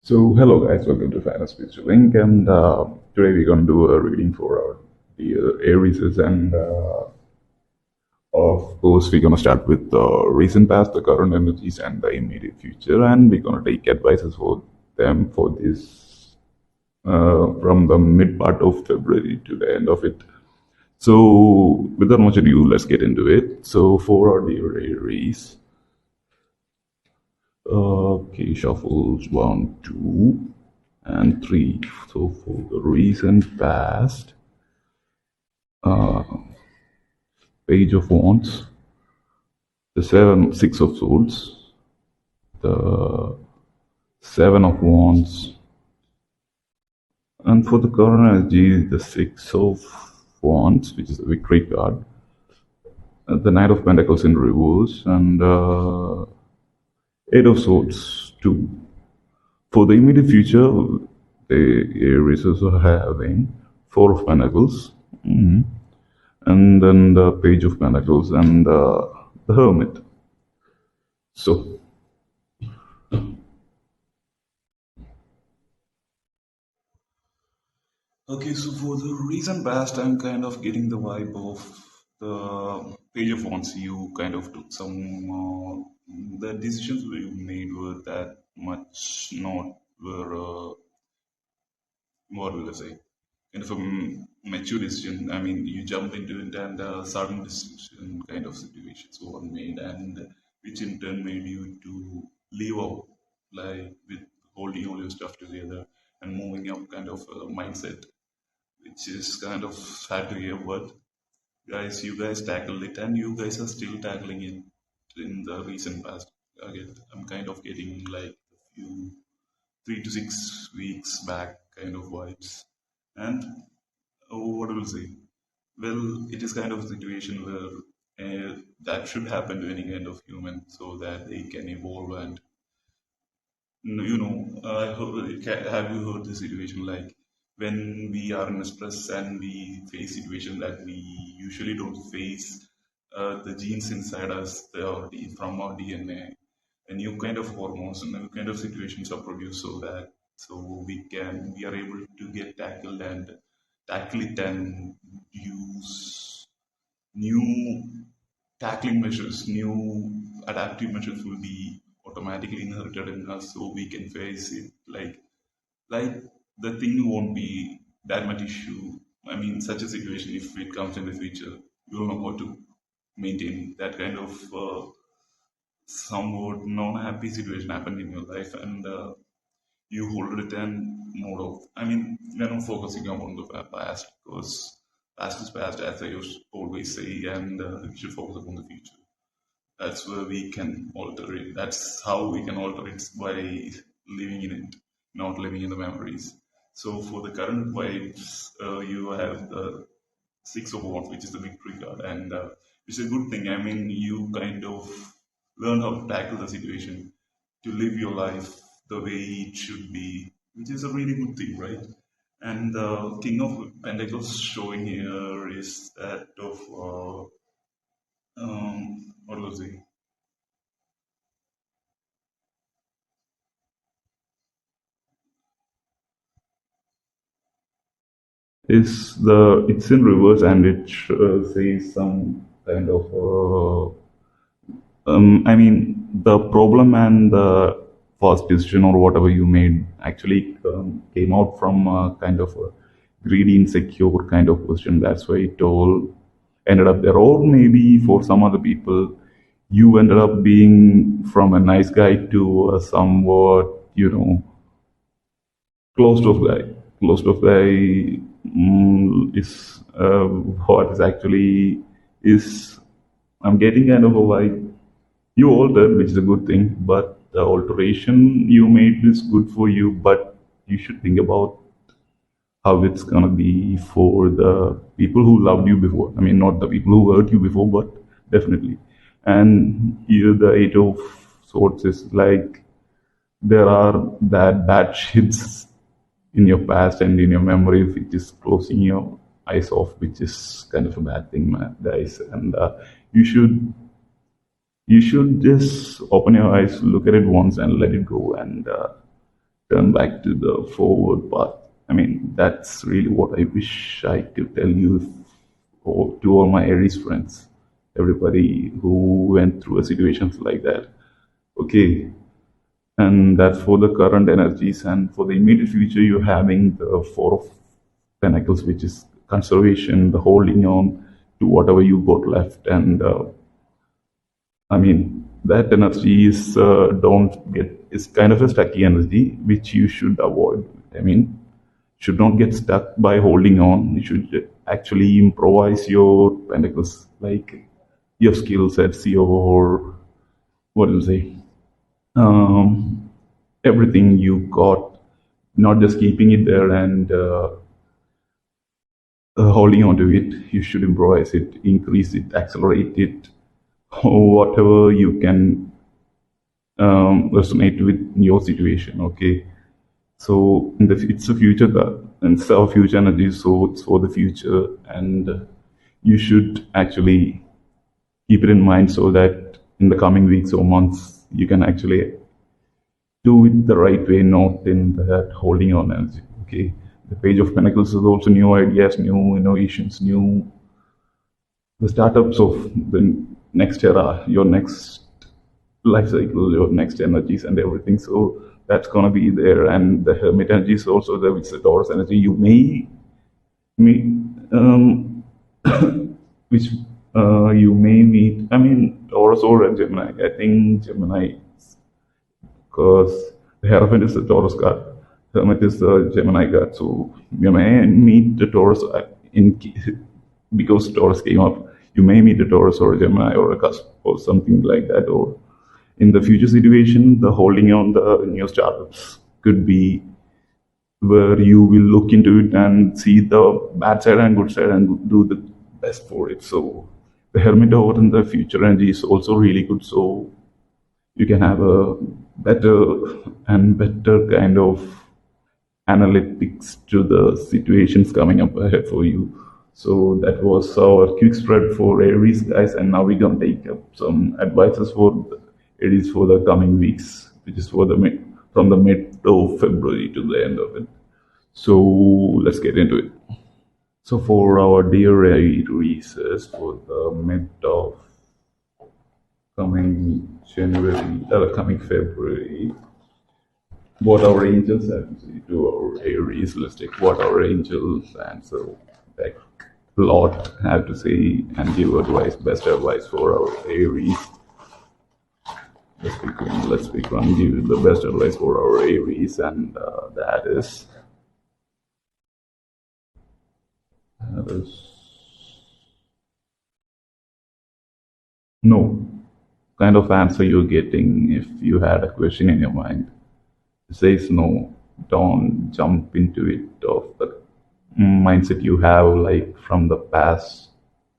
So, hello guys, welcome to Finance Spiritual Link, and today we're going to do a reading for our dear Aries, and of course, we're going to start with the recent past, the current energies, and the immediate future, and we're going to take advices for them for this from the mid part of February to the end of it. So, without much ado, let's get into it. So, for our dear Aries, okay, shuffles 1, 2, and 3. So for the recent past, Page of Wands, the 6 of Swords, the 7 of Wands, and for the current energy, the 6 of Wands, which is the Victory card, the Knight of Pentacles in reverse, and 8 of Swords 2. For the immediate future, the Aries are having 4 of Pentacles, and then the Page of Pentacles, and the Hermit. So, okay, so for the recent past, I'm kind of getting the vibe of the Page of Wands. You kind of took some, the decisions you made were that much not were, what will I say, kind of a mature decision. I mean, you jumped into it, and sudden decision kind of situations were made, and which in turn made you to leave out, like with holding all your stuff together and moving up kind of mindset, which is kind of sad to hear. But guys, you guys tackled it, and you guys are still tackling it in the recent past. Again, I'm kind of getting like a few 3 to 6 weeks back kind of vibes, and what will I say? Well, it is kind of a situation where that should happen to any kind of human so that they can evolve. And have you heard the situation like when we are in stress and we face situation that we usually don't face, the genes inside us, from our DNA, a new kind of hormones and new kind of situations are produced so we are able to get tackled and tackle it and use new tackling measures, new adaptive measures will be automatically inherited in us so we can face it like the thing won't be that much issue. I mean, such a situation, if it comes in the future, you will know how to maintain that kind of somewhat non-happy situation happened in your life, and you hold it and mode of. I mean, we're not focusing on the past because past is past, as I always say, and we should focus upon the future. That's where we can alter it. That's how we can alter it, by living in it, not living in the memories. So for the current vibes, you have the 6 of Wands, which is the victory card, and it's a good thing. I mean, you kind of learn how to tackle the situation, to live your life the way it should be, which is a really good thing, right? And the King of Pentacles showing here is that of what was it? It's in reverse, and it says some kind of I mean, the problem and the first decision or whatever you made actually came out from a kind of a greedy, insecure kind of position. That's why it all ended up there. Or maybe for some other people, you ended up being from a nice guy to a somewhat, closed off guy. Closed off guy is what is actually is. I'm getting kind of a vibe. You altered, which is a good thing, but the alteration you made is good for you. But you should think about how it's gonna be for the people who loved you before. I mean, not the people who hurt you before, but definitely. And here, the 8 of Swords is like there are that bad shits in your past and in your memory, which is closing your eyes off, which is kind of a bad thing, man, guys. And you should just open your eyes, look at it once, and let it go, and turn back to the forward path. I mean, that's really what I wish I could tell you, or to all my Aries friends, everybody who went through a situations like that. Okay, and that's for the current energies, and for the immediate future, you're having the Four of Pentacles, which is conservation, the holding on to whatever you got left, and I mean, that energy is don't get is kind of a stucky energy which you should avoid. I mean, should not get stuck by holding on. You should actually improvise your pentacles, like your skill sets, your what do you say, everything you got, not just keeping it there and holding on to it. You should improvise it, increase it, accelerate it, whatever you can resonate with your situation. Okay, so it's a future card and it's our future energy, so it's for the future, and you should actually keep it in mind so that in the coming weeks or months you can actually do it the right way, not in that holding on energy. Okay, the Page of Pentacles is also new ideas, new innovations, new the startups of the next era, your next life cycle, your next energies and everything. So that's gonna be there, and the Hermit energy is also there, which is the Taurus energy. You may meet, which you may meet. I mean, Taurus or a Gemini. I think Gemini, because the Hierophant is the Taurus card, Hermit is the Gemini card. So you may meet the Taurus in because Taurus came up. You may meet a Taurus or a Gemini or a cusp or something like that. Or in the future situation, the holding on the new startups could be where you will look into it and see the bad side and good side and do the best for it. So the Hermit over in the future energy is also really good. So you can have a better and better kind of analytics to the situations coming up ahead for you. So that was our quick spread for Aries, guys, and now we're gonna take up some advices for Aries for the coming weeks, which is for the from the mid of February to the end of it. So let's get into it. So for our dear Aries, for the mid of coming coming February, what our angels have to say to our Aries. Let's take what our angels answer back. Lord have to say and give advice, best advice for our Aries. Let's pick one, give the best advice for our Aries, and that is no. Kind of answer you're getting if you had a question in your mind. It says no. Don't jump into it of the mindset you have, like from the past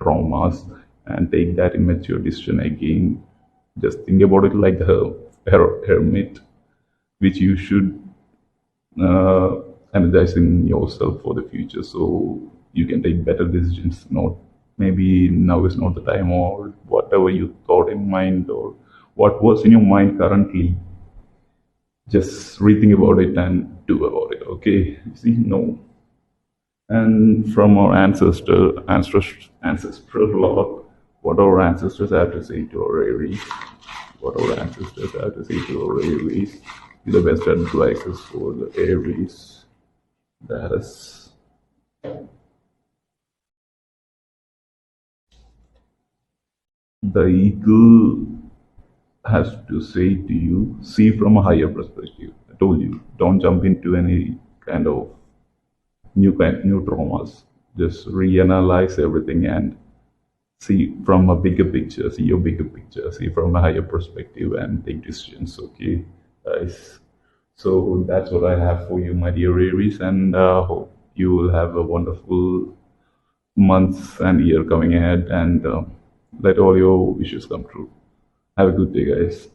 traumas, and take that immature decision again. Just think about it like the hermit, which you should energize in yourself for the future, so you can take better decisions. Not maybe now is not the time, or whatever you thought in mind, or what was in your mind currently. Just rethink about it and do about it. Okay, see, no. And from our ancestral log, what our ancestors have to say to our Aries, what our ancestors have to say to our Aries, the best advices for the Aries. That is the eagle has to say to you, see from a higher perspective. I told you, don't jump into any kind of new traumas. Just reanalyze everything and see from a bigger picture, see your bigger picture, see from a higher perspective and take decisions. Okay, guys. So that's what I have for you, my dear Aries, and hope you will have a wonderful month and year coming ahead, and let all your wishes come true. Have a good day, guys.